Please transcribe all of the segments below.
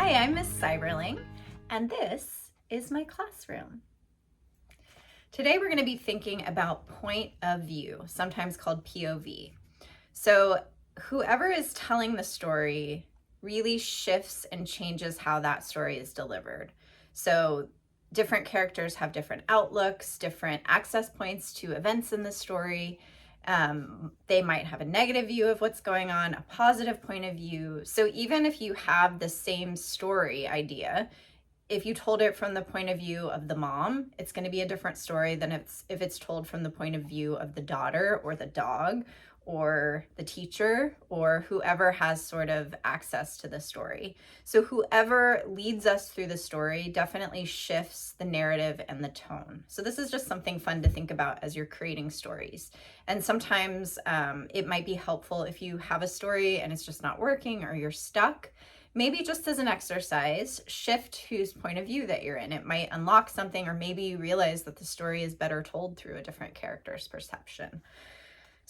Hi, I'm Miss Seiberling, and this is my classroom. Today we're going to be thinking about point of view, sometimes called POV. So whoever is telling the story really shifts and changes how that story is delivered. So different characters have different outlooks, different access points to events in the story. They might have a negative view of what's going on, a positive point of view. So even if you have the same story idea, if you told it from the point of view of the mom, it's going to be a different story than if it's told from the point of view of the daughter or the dog or the teacher or whoever has sort of access to the story. So whoever leads us through the story definitely shifts the narrative and the tone. So this is just something fun to think about as you're creating stories. And sometimes it might be helpful if you have a story and it's just not working or you're stuck. Maybe just as an exercise, shift whose point of view that you're in. It might unlock something, or maybe you realize that the story is better told through a different character's perception.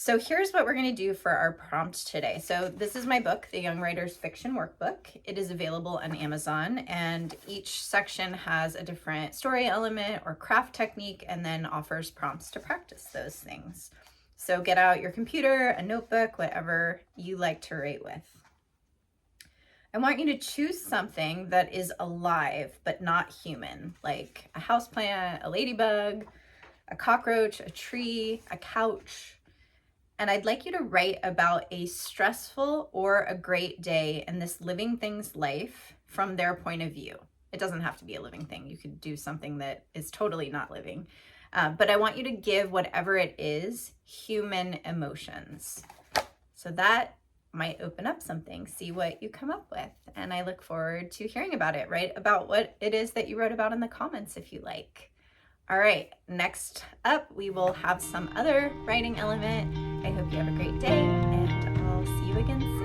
So here's what we're going to do for our prompt today. So this is my book, the Young Writer's Fiction Workbook. It is available on Amazon, and each section has a different story element or craft technique, and then offers prompts to practice those things. So get out your computer, a notebook, whatever you like to write with. I want you to choose something that is alive but not human, like a houseplant, a ladybug, a cockroach, a tree, a couch. And I'd like you to write about a stressful or a great day in this living thing's life from their point of view. It doesn't have to be a living thing. You could do something that is totally not living. But I want you to give whatever it is human emotions. So that might open up something. See what you come up with. And I look forward to hearing about it. Write about what it is that you wrote about in the comments if you like. All right, next up, we will have some other writing element. I hope you have a great day, and I'll see you again soon.